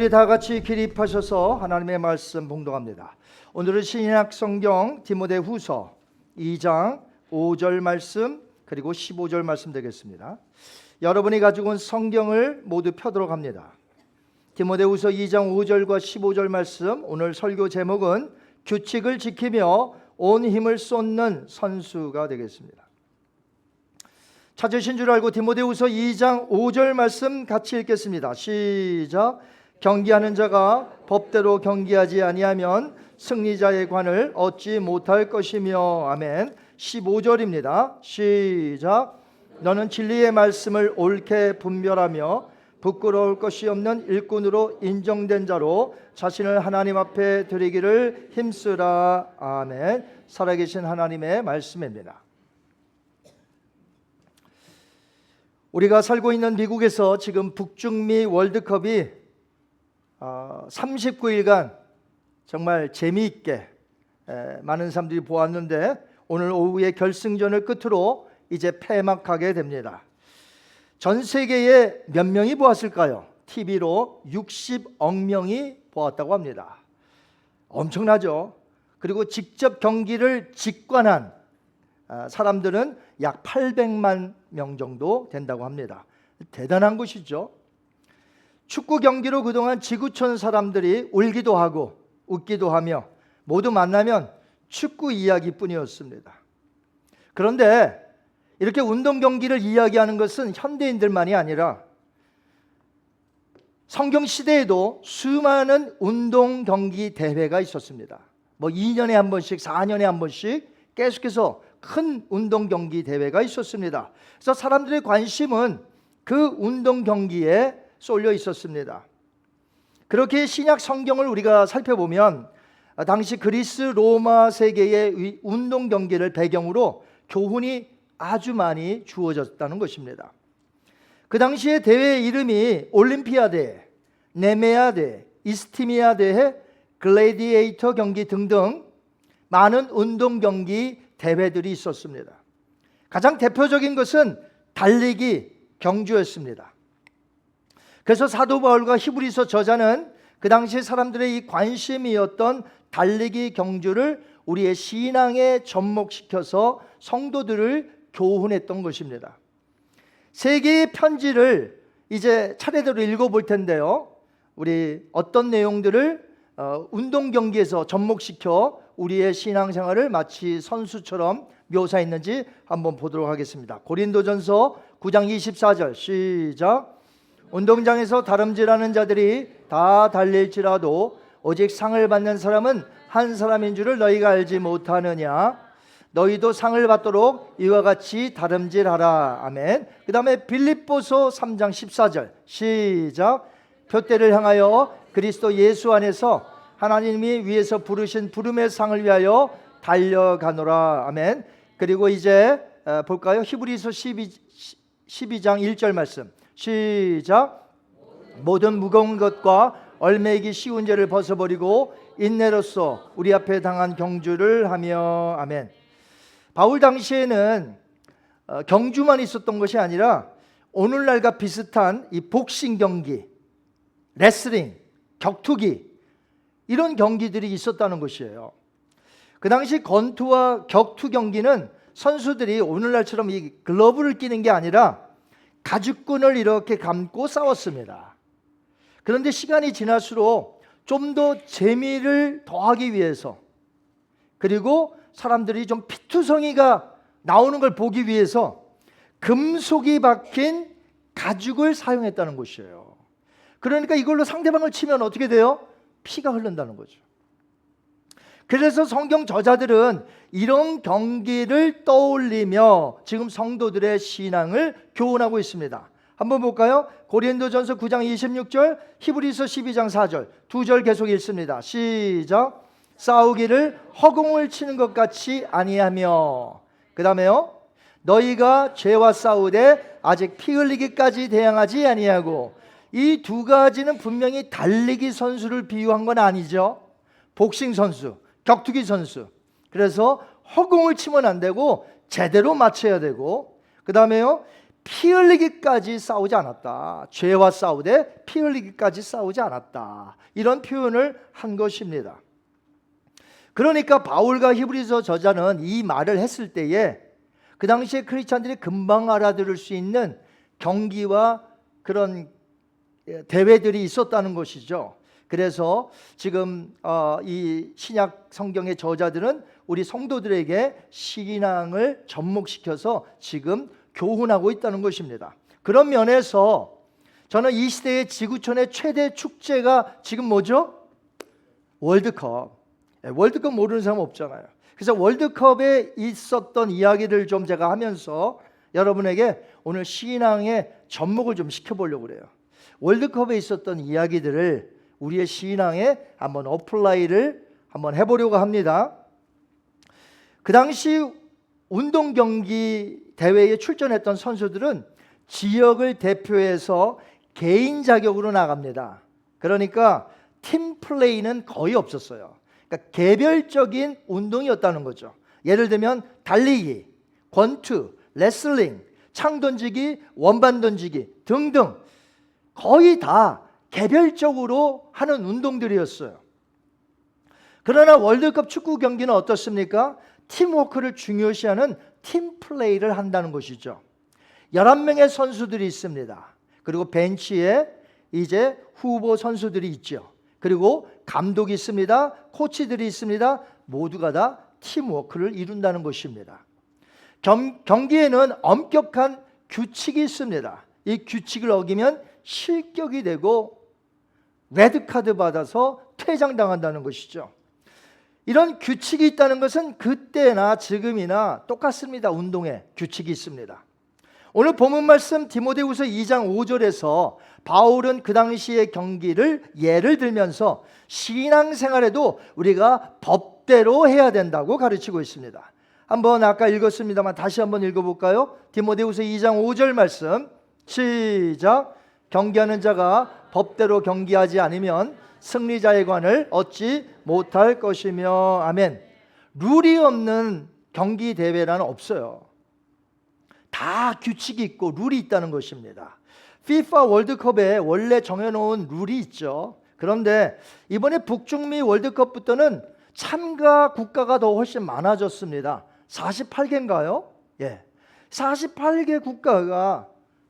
다 같이 기립하셔서 하나님의 말씀 봉독합니다. 오늘은 신약 성경 디모데후서 2장 5절 말씀 그리고 15절 말씀 되겠습니다. 여러분이 가지고 온 성경을 모두 펴도록 합니다. 디모데후서 2장 5절과 15절 말씀, 오늘 설교 제목은 규칙을 지키며 온 힘을 쏟는 선수가 되겠습니다. 찾으신 줄 알고 디모데후서 2장 5절 말씀 같이 읽겠습니다. 시작. 경기하는 자가 법대로 경기하지 아니하면 승리자의 관을 얻지 못할 것이며. 아멘. 15절입니다. 시작. 너는 진리의 말씀을 옳게 분별하며 부끄러울 것이 없는 일꾼으로 인정된 자로 자신을 하나님 앞에 드리기를 힘쓰라. 아멘. 살아계신 하나님의 말씀입니다. 우리가 살고 있는 미국에서 지금 북중미 월드컵이 39일간 정말 재미있게 많은 사람들이 보았는데, 오늘 오후에 결승전을 끝으로 이제 폐막하게 됩니다. 전 세계에 몇 명이 보았을까요? TV로 60억 명이 보았다고 합니다. 엄청나죠? 그리고 직접 경기를 직관한 사람들은 약 800만 명 정도 된다고 합니다. 대단한 것이죠. 축구 경기로 그동안 지구촌 사람들이 울기도 하고 웃기도 하며 모두 만나면 축구 이야기뿐이었습니다. 그런데 이렇게 운동 경기를 이야기하는 것은 현대인들만이 아니라 성경 시대에도 수많은 운동 경기 대회가 있었습니다. 2년에 한 번씩, 4년에 한 번씩 계속해서 큰 운동 경기 대회가 있었습니다. 그래서 사람들의 관심은 그 운동 경기에 쏠려 있었습니다. 그렇게 신약 성경을 우리가 살펴보면 당시 그리스 로마 세계의 운동 경기를 배경으로 교훈이 아주 많이 주어졌다는 것입니다. 그 당시의 대회의 이름이 올림피아 대회, 네메아 대회, 이스티미아 대회, 글래디에이터 경기 등등 많은 운동 경기 대회들이 있었습니다. 가장 대표적인 것은 달리기 경주였습니다. 그래서 사도 바울과 히브리서 저자는 그 당시 사람들의 이 관심이었던 달리기 경주를 우리의 신앙에 접목시켜서 성도들을 교훈했던 것입니다. 세 개의 편지를 이제 차례대로 읽어볼 텐데요, 우리 어떤 내용들을 운동 경기에서 접목시켜 우리의 신앙생활을 마치 선수처럼 묘사했는지 한번 보도록 하겠습니다. 고린도전서 9장 24절 시작. 운동장에서 다름질하는 자들이 다 달릴지라도 오직 상을 받는 사람은 한 사람인 줄을 너희가 알지 못하느냐. 너희도 상을 받도록 이와 같이 다름질하라. 아멘. 그 다음에 빌립보서 3장 14절 시작. 표대를 향하여 그리스도 예수 안에서 하나님이 위에서 부르신 부름의 상을 위하여 달려가노라. 아멘. 그리고 이제 볼까요? 히브리서 12장 1절 말씀 시작. 모든 무거운 것과 얼매이기 쉬운 죄를 벗어버리고 인내로써 우리 앞에 당한 경주를 하며. 아멘. 바울 당시에는 경주만 있었던 것이 아니라 오늘날과 비슷한 이 복싱 경기, 레슬링, 격투기 이런 경기들이 있었다는 것이에요. 그 당시 권투와 격투 경기는 선수들이 오늘날처럼 이 글러브를 끼는 게 아니라 가죽끈을 이렇게 감고 싸웠습니다. 그런데 시간이 지날수록 좀 더 재미를 더하기 위해서, 그리고 사람들이 좀 피투성이가 나오는 걸 보기 위해서 금속이 박힌 가죽을 사용했다는 것이에요. 그러니까 이걸로 상대방을 치면 어떻게 돼요? 피가 흐른다는 거죠. 그래서 성경 저자들은 이런 경기를 떠올리며 지금 성도들의 신앙을 교훈하고 있습니다. 한번 볼까요? 고린도전서 9장 26절, 히브리서 12장 4절 두 절 계속 읽습니다. 시작. 싸우기를 허공을 치는 것 같이 아니하며. 그 다음에요, 너희가 죄와 싸우되 아직 피 흘리기까지 대항하지 아니하고. 이 두 가지는 분명히 달리기 선수를 비유한 건 아니죠. 복싱 선수, 격투기 선수. 그래서 허공을 치면 안 되고 제대로 맞춰야 되고, 그 다음에요, 피 흘리기까지 싸우지 않았다. 죄와 싸우되 피 흘리기까지 싸우지 않았다. 이런 표현을 한 것입니다. 그러니까 바울과 히브리서 저자는 이 말을 했을 때에 그 당시에 크리스찬들이 금방 알아들을 수 있는 경기와 그런 대회들이 있었다는 것이죠. 그래서 지금 이 신약 성경의 저자들은 우리 성도들에게 신앙을 접목시켜서 지금 교훈하고 있다는 것입니다. 그런 면에서 저는 이 시대의 지구촌의 최대 축제가 지금 뭐죠? 월드컵. 월드컵 모르는 사람 없잖아요. 그래서 월드컵에 있었던 이야기를 좀 제가 하면서 여러분에게 오늘 신앙의 접목을 좀 시켜보려고 그래요. 월드컵에 있었던 이야기들을 우리의 신앙에 한번 어플라이를 한번 해보려고 합니다. 그 당시 운동 경기 대회에 출전했던 선수들은 지역을 대표해서 개인 자격으로 나갑니다. 그러니까 팀 플레이는 거의 없었어요. 그러니까 개별적인 운동이었다는 거죠. 예를 들면 달리기, 권투, 레슬링, 창 던지기, 원반 던지기 등등 거의 다 개별적으로 하는 운동들이었어요. 그러나 월드컵 축구 경기는 어떻습니까? 팀워크를 중요시하는 팀 플레이를 한다는 것이죠. 11명의 선수들이 있습니다. 그리고 벤치에 이제 후보 선수들이 있죠. 그리고 감독이 있습니다. 코치들이 있습니다. 모두가 다 팀워크를 이룬다는 것입니다. 경기에는 엄격한 규칙이 있습니다. 이 규칙을 어기면 실격이 되고 레드카드 받아서 퇴장당한다는 것이죠. 이런 규칙이 있다는 것은 그때나 지금이나 똑같습니다. 운동에 규칙이 있습니다. 오늘 본문 말씀 디모데후서 2장 5절에서 바울은 그 당시의 경기를 예를 들면서 신앙생활에도 우리가 법대로 해야 된다고 가르치고 있습니다. 한번 아까 읽었습니다만 다시 한번 읽어볼까요? 디모데후서 2장 5절 말씀 시작. 경기하는 자가 법대로 경기하지 않으면 승리자의 관을 얻지 못할 것이며 아멘. 룰이 없는 경기 대회란 없어요. 다 규칙이 있고 룰이 있다는 것입니다. FIFA 월드컵에 원래 정해놓은 룰이 있죠. 그런데 이번에 북중미 월드컵부터는 참가 국가가 더 훨씬 많아졌습니다. 48개인가요? 예, 48개 국가가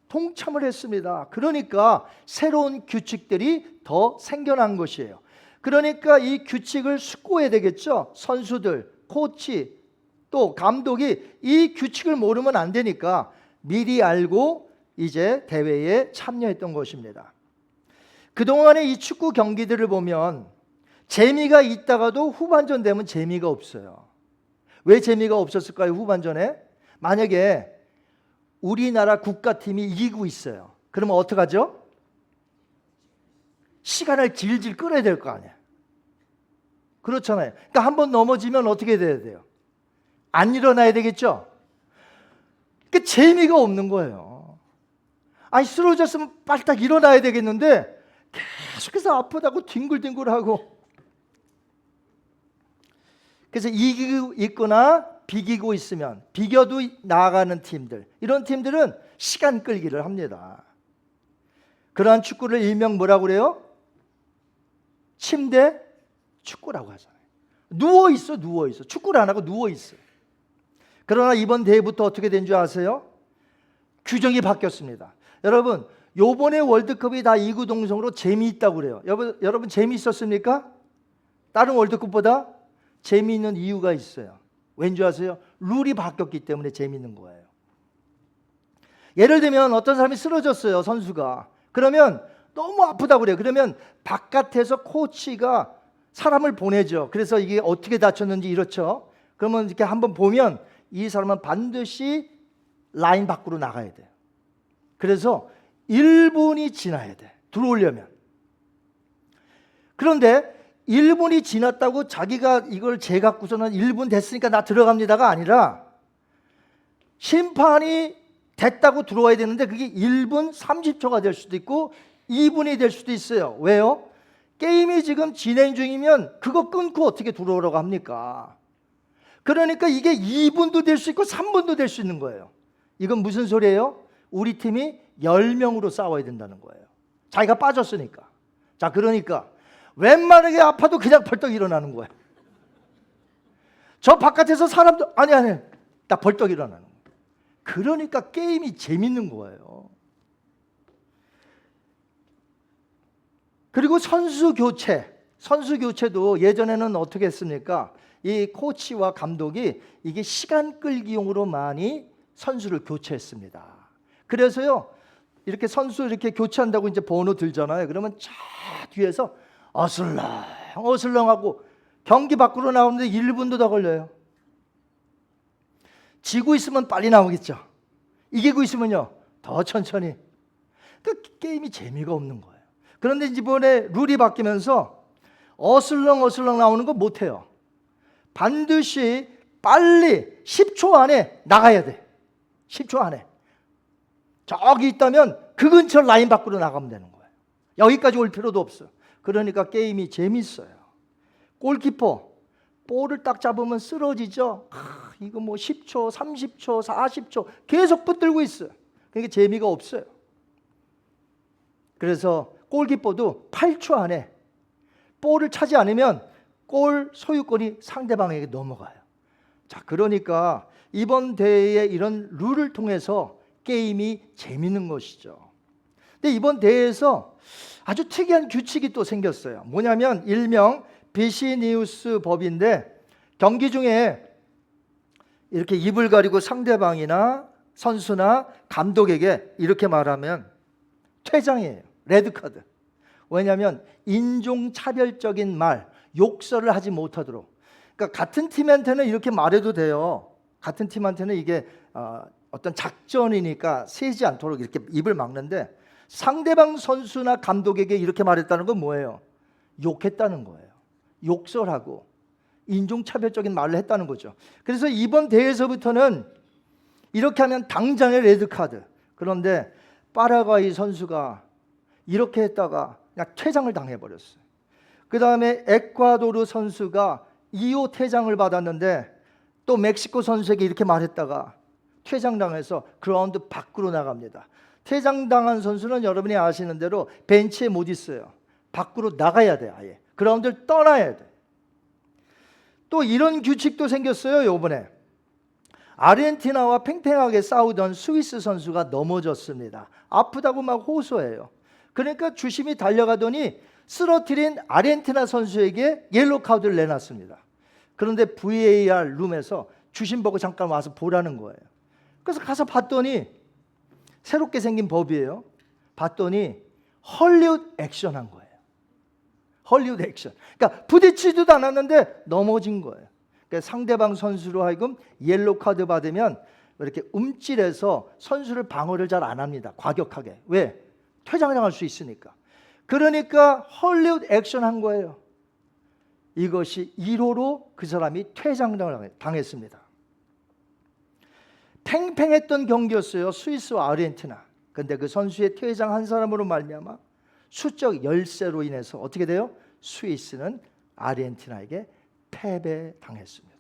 동참을 했습니다. 그러니까 새로운 규칙들이 더 생겨난 것이에요. 그러니까 이 규칙을 숙고해야 되겠죠. 선수들, 코치, 또 감독이 이 규칙을 모르면 안 되니까 미리 알고 이제 대회에 참여했던 것입니다. 그동안의 이 축구 경기들을 보면 재미가 있다가도 후반전 되면 재미가 없어요. 왜 재미가 없었을까요? 후반전에 만약에 우리나라 국가팀이 이기고 있어요. 그러면 어떡하죠? 시간을 질질 끌어야 될 거 아니에요. 그렇잖아요. 그러니까 한번 넘어지면 어떻게 돼야 돼요? 안 일어나야 되겠죠? 그 재미가 없는 거예요. 아니 쓰러졌으면 빨딱 일어나야 되겠는데 계속해서 아프다고 뒹굴뒹굴하고 그래서 이기고 있거나 비기고 있으면 비겨도 나아가는 팀들 이런 팀들은 시간 끌기를 합니다. 그러한 축구를 일명 뭐라고 그래요? 침대 축구라고 하잖아요. 누워있어 누워있어 축구를 안 하고 누워있어. 그러나 이번 대회부터 어떻게 된 줄 아세요? 규정이 바뀌었습니다. 여러분 요번에 월드컵이 다 이구동성으로 재미있다고 그래요. 여러분 재미있었습니까? 다른 월드컵보다 재미있는 이유가 있어요. 왠지 아세요? 룰이 바뀌었기 때문에 재미있는 거예요. 예를 들면 어떤 사람이 쓰러졌어요. 선수가. 그러면 너무 아프다고 그래요. 그러면 바깥에서 코치가 사람을 보내죠. 그래서 이게 어떻게 다쳤는지 이렇죠. 그러면 이렇게 한번 보면 이 사람은 반드시 라인 밖으로 나가야 돼요. 그래서 1분이 지나야 돼. 들어오려면. 그런데 1분이 지났다고 자기가 이걸 재갖고서는 1분 됐으니까 나 들어갑니다가 아니라 심판이 됐다고 들어와야 되는데 그게 1분 30초가 될 수도 있고 2분이 될 수도 있어요. 왜요? 게임이 지금 진행 중이면 그거 끊고 어떻게 들어오라고 합니까? 그러니까 이게 2분도 될 수 있고 3분도 될 수 있는 거예요. 이건 무슨 소리예요? 우리 팀이 10명으로 싸워야 된다는 거예요. 자기가 빠졌으니까. 자, 그러니까 웬만하게 아파도 그냥 벌떡 일어나는 거예요. 저 바깥에서 사람도 아니 나 벌떡 일어나는 거예요. 그러니까 게임이 재밌는 거예요. 그리고 선수 교체도 예전에는 어떻게 했습니까? 이 코치와 감독이 이게 시간 끌기용으로 많이 선수를 교체했습니다. 그래서요, 이렇게 선수 이렇게 교체한다고 이제 번호 들잖아요. 그러면 저 뒤에서 어슬렁하고 경기 밖으로 나오는데 1분도 더 걸려요. 지고 있으면 빨리 나오겠죠. 이기고 있으면요, 더 천천히. 그 게임이 재미가 없는 거예요. 그런데 이번에 룰이 바뀌면서 어슬렁 나오는 거 못해요. 반드시 빨리 10초 안에 나가야 돼. 10초 안에. 저기 있다면 그 근처 라인 밖으로 나가면 되는 거예요. 여기까지 올 필요도 없어요. 그러니까 게임이 재밌어요. 골키퍼 볼을 딱 잡으면 쓰러지죠. 이거 뭐 10초, 30초, 40초 계속 붙들고 있어요. 그러니까 재미가 없어요. 그래서 골키퍼도 8초 안에 볼을 차지 않으면 골 소유권이 상대방에게 넘어가요. 자, 그러니까 이번 대회에 이런 룰을 통해서 게임이 재밌는 것이죠. 근데 이번 대회에서 아주 특이한 규칙이 또 생겼어요. 뭐냐면 일명 비시니우스 법인데, 경기 중에 이렇게 입을 가리고 상대방이나 선수나 감독에게 이렇게 말하면 퇴장이에요. 레드카드. 왜냐하면 인종차별적인 말, 욕설을 하지 못하도록. 그러니까 같은 팀한테는 이렇게 말해도 돼요. 같은 팀한테는 이게 어떤 작전이니까 새지 않도록 이렇게 입을 막는데, 상대방 선수나 감독에게 이렇게 말했다는 건 뭐예요? 욕했다는 거예요. 욕설하고 인종차별적인 말을 했다는 거죠. 그래서 이번 대회에서부터는 이렇게 하면 당장의 레드카드. 그런데 파라과이 선수가 이렇게 했다가 그냥 퇴장을 당해버렸어요. 그 다음에 에콰도르 선수가 2호 퇴장을 받았는데 또 멕시코 선수에게 이렇게 말했다가 퇴장당해서 그라운드 밖으로 나갑니다. 퇴장당한 선수는 여러분이 아시는 대로 벤치에 못 있어요. 밖으로 나가야 돼요. 아예 그라운드를 떠나야 돼. 또 이런 규칙도 생겼어요. 이번에 아르헨티나와 팽팽하게 싸우던 스위스 선수가 넘어졌습니다. 아프다고 막 호소해요. 그러니까 주심이 달려가더니 쓰러뜨린 아르헨티나 선수에게 옐로우 카드를 내놨습니다. 그런데 VAR 룸에서 주심 보고 잠깐 와서 보라는 거예요. 그래서 가서 봤더니 새롭게 생긴 법이에요. 봤더니 헐리우드 액션 한 거예요. 헐리우드 액션. 그러니까 부딪히지도 않았는데 넘어진 거예요. 그러니까 상대방 선수로 하여금 옐로우 카드 받으면 이렇게 움찔해서 선수를 방어를 잘 안 합니다. 과격하게. 왜? 퇴장당할 수 있으니까. 그러니까 헐리우드 액션 한 거예요. 이것이 1호로 그 사람이 퇴장당을 당했습니다. 팽팽했던 경기였어요. 스위스와 아르헨티나. 근데 그 선수의 퇴장 한 사람으로 말미암아 수적 열세로 인해서 어떻게 돼요? 스위스는 아르헨티나에게 패배당했습니다.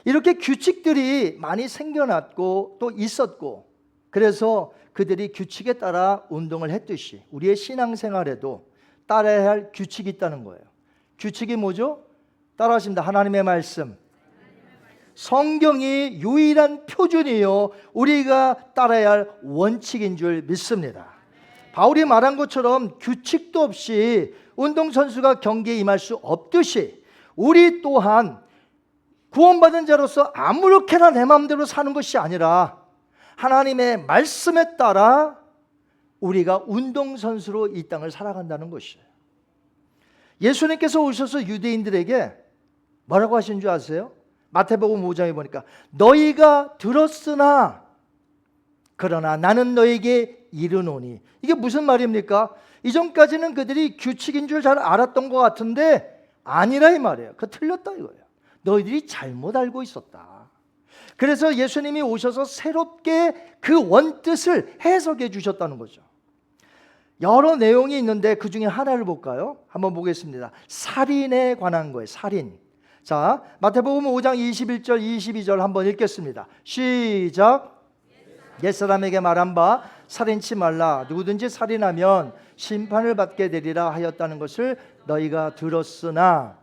이렇게 규칙들이 많이 생겨났고 또 있었고, 그래서 그들이 규칙에 따라 운동을 했듯이 우리의 신앙생활에도 따라야 할 규칙이 있다는 거예요. 규칙이 뭐죠? 따라하십니다. 하나님의 말씀. 성경이 유일한 표준이요 우리가 따라야 할 원칙인 줄 믿습니다. 바울이 말한 것처럼 규칙도 없이 운동선수가 경기에 임할 수 없듯이 우리 또한 구원받은 자로서 아무렇게나 내 마음대로 사는 것이 아니라 하나님의 말씀에 따라 우리가 운동선수로 이 땅을 살아간다는 것이에요. 예수님께서 오셔서 유대인들에게 뭐라고 하신 줄 아세요? 마태복음 5장에 보니까 너희가 들었으나 그러나 나는 너에게 이르노니. 이게 무슨 말입니까? 이전까지는 그들이 규칙인 줄 잘 알았던 것 같은데 아니라 이 말이에요. 그거 틀렸다 이거예요. 너희들이 잘못 알고 있었다. 그래서 예수님이 오셔서 새롭게 그 원뜻을 해석해 주셨다는 거죠. 여러 내용이 있는데 그 중에 하나를 볼까요? 한번 보겠습니다. 살인에 관한 거예요. 살인. 자, 마태복음 5장 21절 22절 한번 읽겠습니다. 시작. 옛사람에게 말한 바 살인치 말라. 누구든지 살인하면 심판을 받게 되리라 하였다는 것을 너희가 들었으나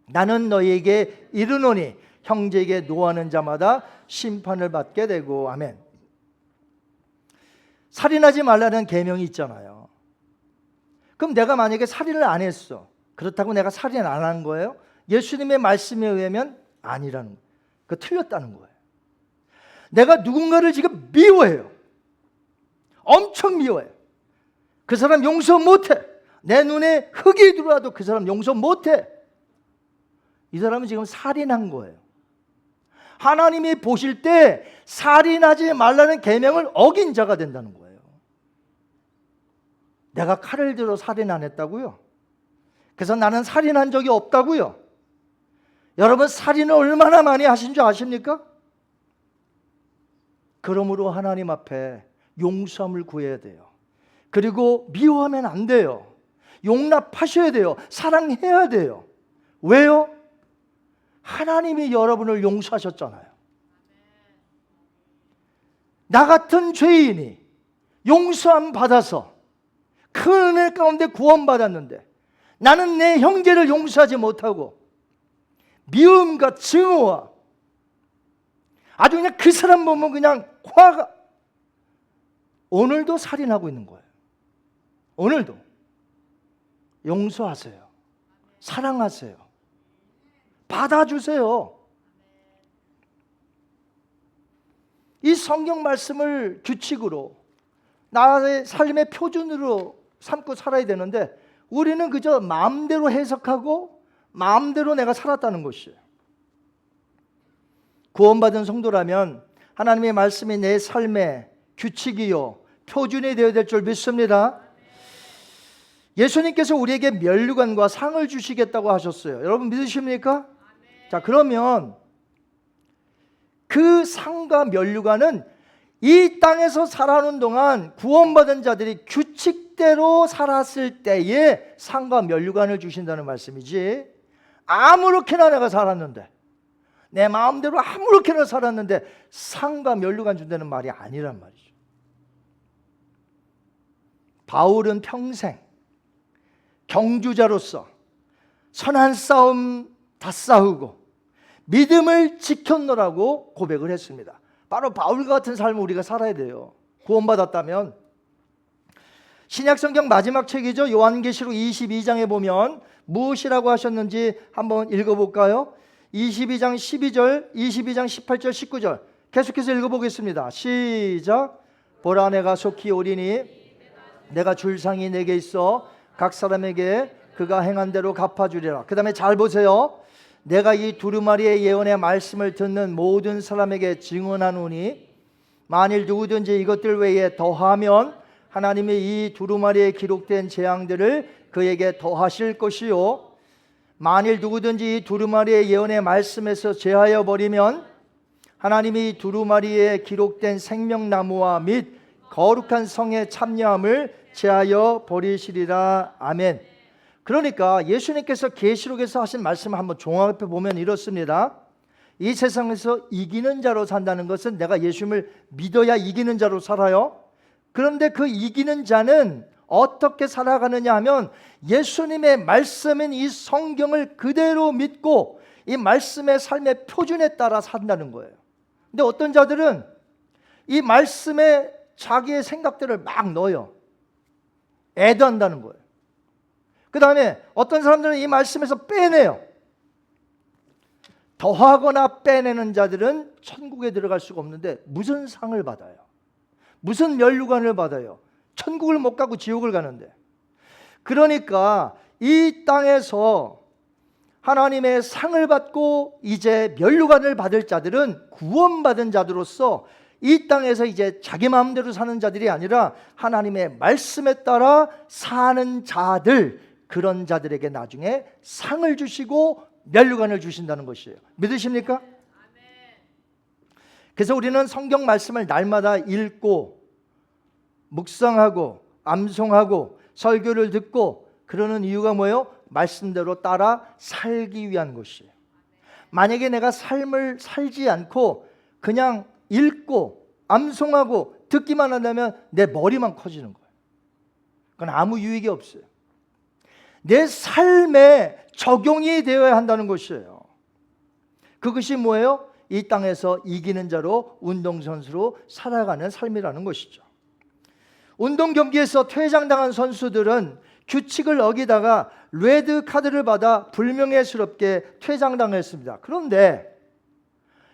나는 너희에게 이르노니 형제에게 노하는 자마다 심판을 받게 되고. 아멘. 살인하지 말라는 계명이 있잖아요. 그럼 내가 만약에 살인을 안 했어. 그렇다고 내가 살인 안 한 거예요? 예수님의 말씀에 의하면 아니라는 거예요. 그 틀렸다는 거예요. 내가 누군가를 지금 미워해요. 엄청 미워해요. 그 사람 용서 못해. 내 눈에 흙이 들어와도 그 사람 용서 못해. 이 사람은 지금 살인한 거예요. 하나님이 보실 때 살인하지 말라는 계명을 어긴 자가 된다는 거예요. 내가 칼을 들어 살인 안 했다고요? 그래서 나는 살인한 적이 없다고요? 여러분, 살인을 얼마나 많이 하신 줄 아십니까? 그러므로 하나님 앞에 용서함을 구해야 돼요. 그리고 미워하면 안 돼요. 용납하셔야 돼요. 사랑해야 돼요. 왜요? 하나님이 여러분을 용서하셨잖아요. 나 같은 죄인이 용서함 받아서 큰 은혜 가운데 구원받았는데 나는 내 형제를 용서하지 못하고 미움과 증오와 아주 그냥 그 사람 보면 그냥 화가, 오늘도 살인하고 있는 거예요. 오늘도 용서하세요. 사랑하세요. 받아주세요. 이 성경 말씀을 규칙으로 나의 삶의 표준으로 삼고 살아야 되는데 우리는 그저 마음대로 해석하고 마음대로 내가 살았다는 것이에요. 구원받은 성도라면 하나님의 말씀이 내 삶의 규칙이요 표준이 되어야 될 줄 믿습니다. 예수님께서 우리에게 면류관과 상을 주시겠다고 하셨어요. 여러분 믿으십니까? 자, 그러면 그 상과 면류관은 이 땅에서 살아오는 동안 구원받은 자들이 규칙대로 살았을 때에 상과 면류관을 주신다는 말씀이지, 아무렇게나 내가 살았는데 내 마음대로 아무렇게나 살았는데 상과 면류관 준다는 말이 아니란 말이죠. 바울은 평생 경주자로서 선한 싸움 다 싸우고 믿음을 지켰노라고 고백을 했습니다. 바로 바울 같은 삶을 우리가 살아야 돼요. 구원받았다면. 신약성경 마지막 책이죠. 요한계시록 22장에 보면 무엇이라고 하셨는지 한번 읽어볼까요? 22장 12절, 22장 18절, 19절 계속해서 읽어보겠습니다. 시작. 보라, 내가 속히 오리니 내가 줄 상이 내게 있어 각 사람에게 그가 행한 대로 갚아주리라. 그 다음에 잘 보세요. 내가 이 두루마리의 예언의 말씀을 듣는 모든 사람에게 증언하노니 만일 누구든지 이것들 외에 더하면 하나님이 이 두루마리에 기록된 재앙들을 그에게 더하실 것이요 만일 누구든지 이 두루마리의 예언의 말씀에서 제하여 버리면 하나님이 이 두루마리에 기록된 생명나무와 및 거룩한 성의 참여함을 제하여 버리시리라. 아멘. 그러니까 예수님께서 계시록에서 하신 말씀을 한번 종합해 보면 이렇습니다. 이 세상에서 이기는 자로 산다는 것은 내가 예수님을 믿어야 이기는 자로 살아요. 그런데 그 이기는 자는 어떻게 살아가느냐 하면 예수님의 말씀인 이 성경을 그대로 믿고 이 말씀의 삶의 표준에 따라 산다는 거예요. 근데 어떤 자들은 이 말씀에 자기의 생각들을 막 넣어요. 애도한다는 거예요. 그 다음에 어떤 사람들은 이 말씀에서 빼내요. 더하거나 빼내는 자들은 천국에 들어갈 수가 없는데 무슨 상을 받아요? 무슨 면류관을 받아요? 천국을 못 가고 지옥을 가는데. 그러니까 이 땅에서 하나님의 상을 받고 이제 면류관을 받을 자들은 구원받은 자들로서 이 땅에서 이제 자기 마음대로 사는 자들이 아니라 하나님의 말씀에 따라 사는 자들, 그런 자들에게 나중에 상을 주시고 면류관을 주신다는 것이에요. 믿으십니까? 그래서 우리는 성경 말씀을 날마다 읽고 묵상하고 암송하고 설교를 듣고 그러는 이유가 뭐예요? 말씀대로 따라 살기 위한 것이에요. 만약에 내가 삶을 살지 않고 그냥 읽고 암송하고 듣기만 한다면 내 머리만 커지는 거예요. 그건 아무 유익이 없어요. 내 삶에 적용이 되어야 한다는 것이에요. 그것이 뭐예요? 이 땅에서 이기는 자로 운동선수로 살아가는 삶이라는 것이죠. 운동 경기에서 퇴장당한 선수들은 규칙을 어기다가 레드 카드를 받아 불명예스럽게 퇴장당했습니다. 그런데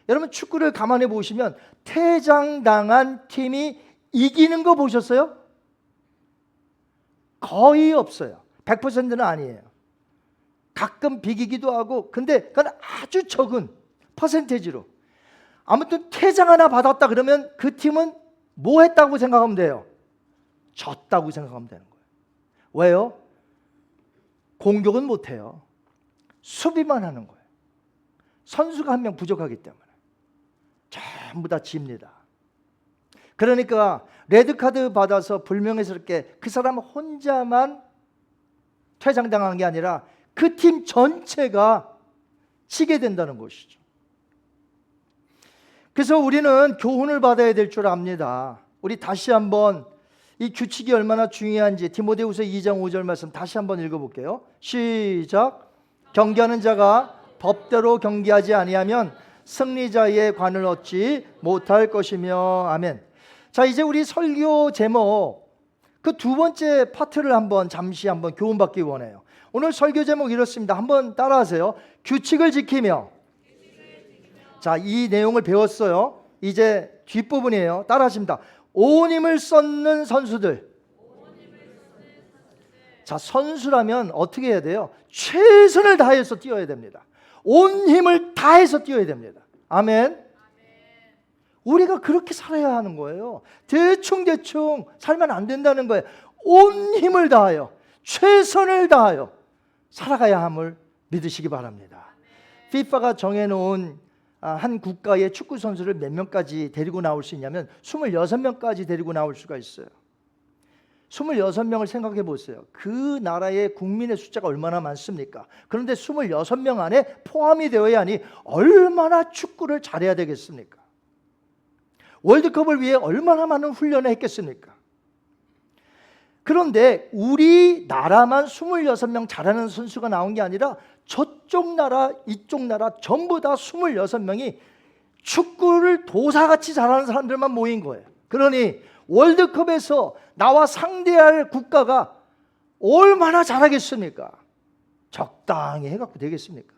여러분 축구를 가만히 보시면 퇴장당한 팀이 이기는 거 보셨어요? 거의 없어요. 100%는 아니에요. 가끔 비기기도 하고, 근데 그건 아주 적은 퍼센테이지로. 아무튼 퇴장 하나 받았다 그러면 그 팀은 뭐 했다고 생각하면 돼요? 졌다고 생각하면 되는 거예요. 왜요? 공격은 못해요. 수비만 하는 거예요. 선수가 한 명 부족하기 때문에 전부 다 집니다. 그러니까 레드카드 받아서 불명예스럽게 그 사람 혼자만 퇴장당한 게 아니라 그 팀 전체가 지게 된다는 것이죠. 그래서 우리는 교훈을 받아야 될 줄 압니다. 우리 다시 한번 이 규칙이 얼마나 중요한지 디모데후서 2장 5절 말씀 다시 한번 읽어볼게요. 시작. 경기하는 자가 법대로 경기하지 아니하면 승리자의 관을 얻지 못할 것이며. 아멘. 자, 이제 우리 설교 제목 그 두 번째 파트를 잠시 교훈받기 원해요. 오늘 설교 제목 이렇습니다. 한번 따라하세요. 규칙을 지키며. 자, 이 내용을 배웠어요. 이제 뒷부분이에요. 따라하십니다. 온 힘을 쏟는 선수들. 자, 선수라면 어떻게 해야 돼요? 최선을 다해서 뛰어야 됩니다. 온 힘을 다해서 뛰어야 됩니다. 아멘. 우리가 그렇게 살아야 하는 거예요. 대충 살면 안 된다는 거예요. 온 힘을 다하여 최선을 다하여 살아가야 함을 믿으시기 바랍니다. FIFA가 정해놓은 한 국가의 축구 선수를 몇 명까지 데리고 나올 수 있냐면 26명까지 데리고 나올 수가 있어요. 26명을 생각해 보세요. 그 나라의 국민의 숫자가 얼마나 많습니까? 그런데 26명 안에 포함이 되어야 하니 얼마나 축구를 잘해야 되겠습니까? 월드컵을 위해 얼마나 많은 훈련을 했겠습니까? 그런데 우리나라만 26명 잘하는 선수가 나온 게 아니라 저쪽 나라 이쪽 나라 전부 다 26명이 축구를 도사같이 잘하는 사람들만 모인 거예요. 그러니 월드컵에서 나와 상대할 국가가 얼마나 잘하겠습니까? 적당히 해갖고 되겠습니까?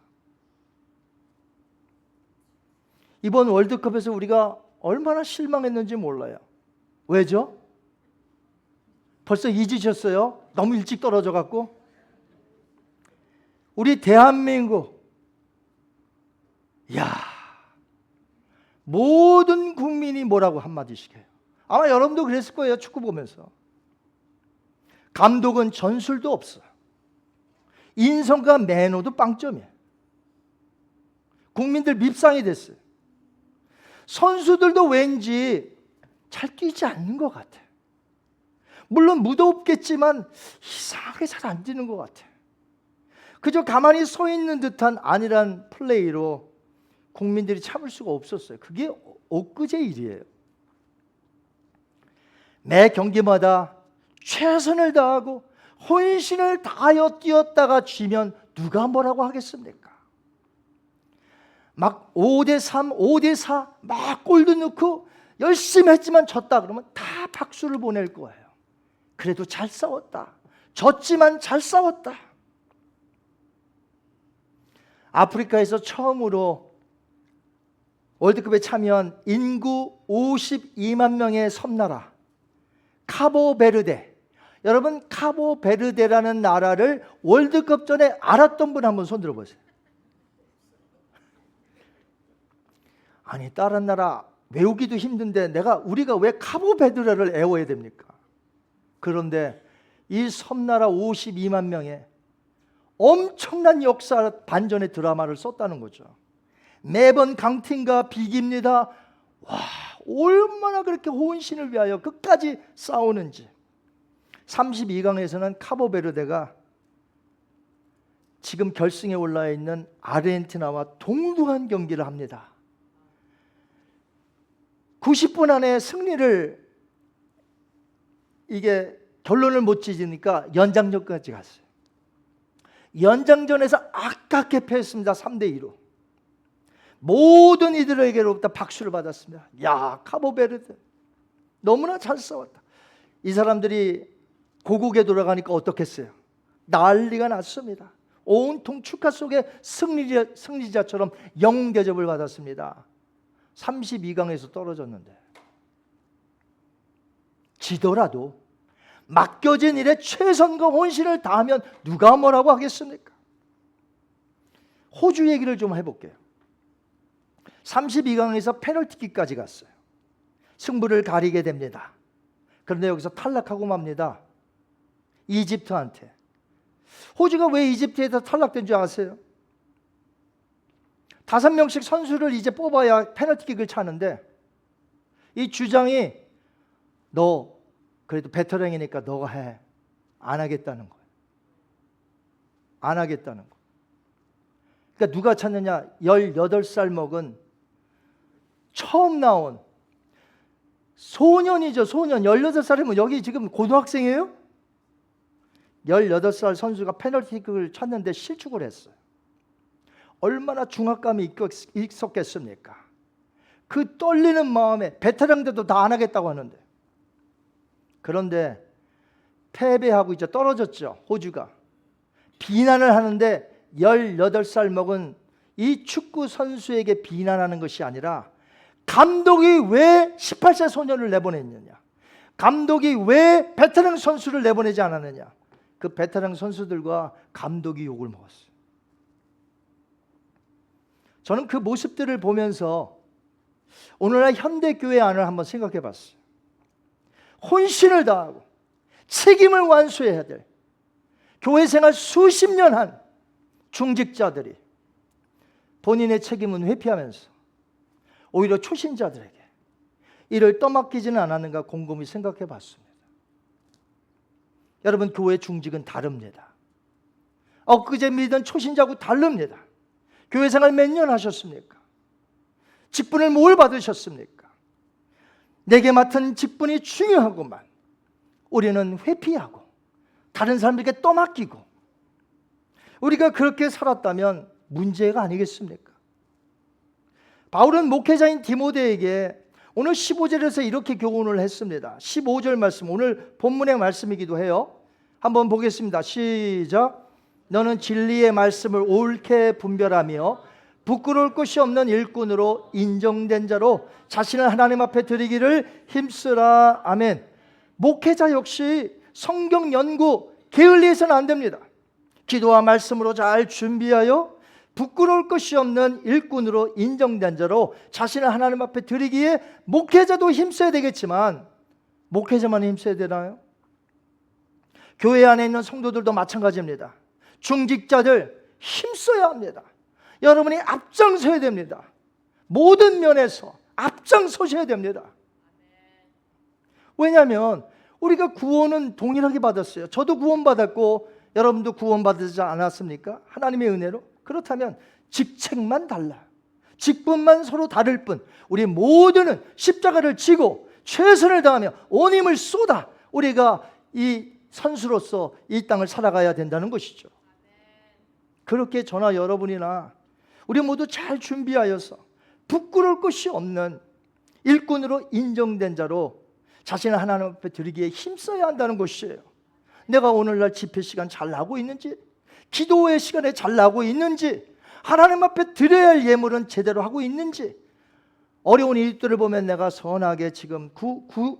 이번 월드컵에서 우리가 얼마나 실망했는지 몰라요. 왜죠? 벌써 잊으셨어요? 너무 일찍 떨어져 갖고. 우리 대한민국, 야, 모든 국민이 뭐라고 한마디씩 해요. 아마 여러분도 그랬을 거예요. 축구 보면서. 감독은 전술도 없어. 인성과 매너도 빵점이에요. 국민들 밉상이 됐어요. 선수들도 왠지 잘 뛰지 않는 것 같아. 물론 무덥겠지만 이상하게 잘 안 뛰는 것 같아. 그저 가만히 서 있는 듯한 안일한 플레이로 국민들이 참을 수가 없었어요. 그게 엊그제 일이에요. 매 경기마다 최선을 다하고 혼신을 다하여 뛰었다가 지면 누가 뭐라고 하겠습니까? 막 5대3, 5대4 막 골도 넣고 열심히 했지만 졌다 그러면 다 박수를 보낼 거예요. 그래도 잘 싸웠다. 졌지만 잘 싸웠다. 아프리카에서 처음으로 월드컵에 참여한 인구 52만 명의 섬나라 카보베르데. 여러분, 카보베르데라는 나라를 월드컵 전에 알았던 분 한번 손 들어보세요. 아니, 다른 나라 외우기도 힘든데 우리가 왜 카보베르데를 애워야 됩니까? 그런데 이 섬나라 52만 명의 엄청난 역사 반전의 드라마를 썼다는 거죠. 매번 강팀과 비깁니다. 와, 얼마나 그렇게 혼신을 위하여 끝까지 싸우는지. 32강에서는 카보베르데가 지금 결승에 올라 있는 아르헨티나와 동등한 경기를 합니다. 90분 안에 승리를 이게 결론을 못 지으니까 연장전까지 갔어요. 연장전에서 아깝게 패했습니다. 3대2로. 모든 이들에게로부터 박수를 받았습니다. 야, 카보베르데 너무나 잘 싸웠다. 이 사람들이 고국에 돌아가니까 어떻겠어요? 난리가 났습니다. 온통 축하 속에 승리자처럼 영대접을 받았습니다. 32강에서 떨어졌는데 지더라도 맡겨진 일에 최선과 혼신을 다하면 누가 뭐라고 하겠습니까? 호주 얘기를 좀 해볼게요. 32강에서 페널티킥까지 갔어요. 승부를 가리게 됩니다. 그런데 여기서 탈락하고 맙니다. 이집트한테. 호주가 왜 이집트에서 탈락된 줄 아세요? 5명씩 선수를 이제 뽑아야 페널티킥을 차는데 이 주장이 너 그래도 베테랑이니까 너가 해. 안 하겠다는 거예요. 안 하겠다는 거예요. 그러니까 누가 찾느냐? 18살 먹은 처음 나온 소년이죠. 소년. 18살이면 여기 지금 고등학생이에요? 18살 선수가 페널티킥을 찼는데 실축을 했어요. 얼마나 중압감이 있었겠습니까? 그 떨리는 마음에 베테랑들도 다 안 하겠다고 하는데, 그런데 패배하고 이제 떨어졌죠. 호주가 비난을 하는데 18살 먹은 이 축구 선수에게 비난하는 것이 아니라 감독이 왜 18세 소년을 내보냈느냐, 감독이 왜 베테랑 선수를 내보내지 않았느냐, 그 베테랑 선수들과 감독이 욕을 먹었어요. 저는 그 모습들을 보면서 오늘날 현대교회 안을 한번 생각해 봤어요. 혼신을 다하고 책임을 완수해야 될 교회 생활 수십 년 한 중직자들이 본인의 책임은 회피하면서 오히려 초신자들에게 이를 떠맡기지는 않았는가 곰곰이 생각해 봤습니다. 여러분, 교회 중직은 다릅니다. 엊그제 믿은 초신자하고 다릅니다. 교회 생활 몇 년 하셨습니까? 직분을 뭘 받으셨습니까? 내게 맡은 직분이 중요하고만 우리는 회피하고 다른 사람들에게 떠맡기고, 우리가 그렇게 살았다면 문제가 아니겠습니까? 바울은 목회자인 디모데에게 오늘 15절에서 이렇게 교훈을 했습니다. 15절 말씀, 오늘 본문의 말씀이기도 해요. 한번 보겠습니다. 시작. 너는 진리의 말씀을 옳게 분별하며 부끄러울 것이 없는 일꾼으로 인정된 자로 자신을 하나님 앞에 드리기를 힘쓰라. 아멘. 목회자 역시 성경 연구 게을리해서는 안 됩니다. 기도와 말씀으로 잘 준비하여 부끄러울 것이 없는 일꾼으로 인정된 자로 자신을 하나님 앞에 드리기에 목회자도 힘써야 되겠지만, 목회자만 힘써야 되나요? 교회 안에 있는 성도들도 마찬가지입니다. 중직자들 힘써야 합니다. 여러분이 앞장서야 됩니다. 모든 면에서 앞장서셔야 됩니다. 왜냐하면 우리가 구원은 동일하게 받았어요. 저도 구원받았고 여러분도 구원받지 않았습니까? 하나님의 은혜로. 그렇다면 직책만 달라, 직분만 서로 다를 뿐 우리 모두는 십자가를 지고 최선을 다하며 온 힘을 쏟아 우리가 이 선수로서 이 땅을 살아가야 된다는 것이죠. 그렇게 저나 여러분이나 우리 모두 잘 준비하여서 부끄러울 것이 없는 일꾼으로 인정된 자로 자신을 하나님 앞에 드리기에 힘써야 한다는 것이에요. 내가 오늘날 집회 시간 잘 나고 있는지, 기도의 시간에 잘 나고 있는지, 하나님 앞에 드려야 할 예물은 제대로 하고 있는지, 어려운 일들을 보면 내가 선하게 지금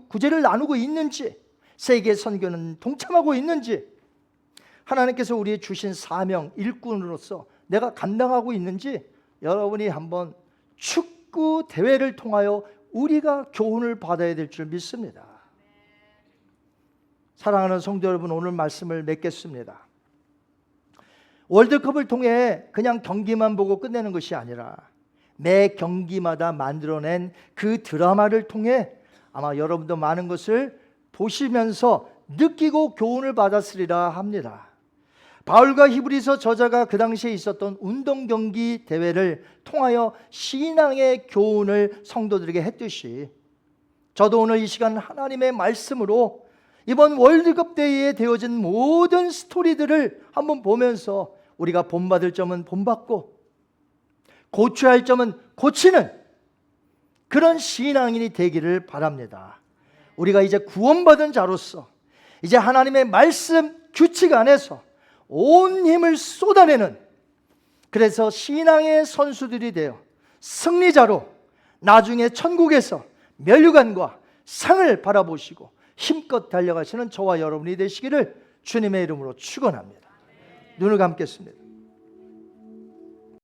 구제를 나누고 있는지, 세계 선교는 동참하고 있는지, 하나님께서 우리의 주신 사명 일꾼으로서 내가 감당하고 있는지, 여러분이 한번 축구 대회를 통하여 우리가 교훈을 받아야 될 줄 믿습니다. 사랑하는 성도 여러분, 오늘 말씀을 맺겠습니다. 월드컵을 통해 그냥 경기만 보고 끝내는 것이 아니라 매 경기마다 만들어낸 그 드라마를 통해 아마 여러분도 많은 것을 보시면서 느끼고 교훈을 받았으리라 합니다. 바울과 히브리서 저자가 그 당시에 있었던 운동 경기 대회를 통하여 신앙의 교훈을 성도들에게 했듯이 저도 오늘 이 시간 하나님의 말씀으로 이번 월드컵 대회에 되어진 모든 스토리들을 한번 보면서 우리가 본받을 점은 본받고 고쳐야 할 점은 고치는 그런 신앙인이 되기를 바랍니다. 우리가 이제 구원받은 자로서 이제 하나님의 말씀 규칙 안에서 온 힘을 쏟아내는, 그래서 신앙의 선수들이 되어 승리자로 나중에 천국에서 면류관과 상을 바라보시고 힘껏 달려가시는 저와 여러분이 되시기를 주님의 이름으로 축원합니다. 눈을 감겠습니다.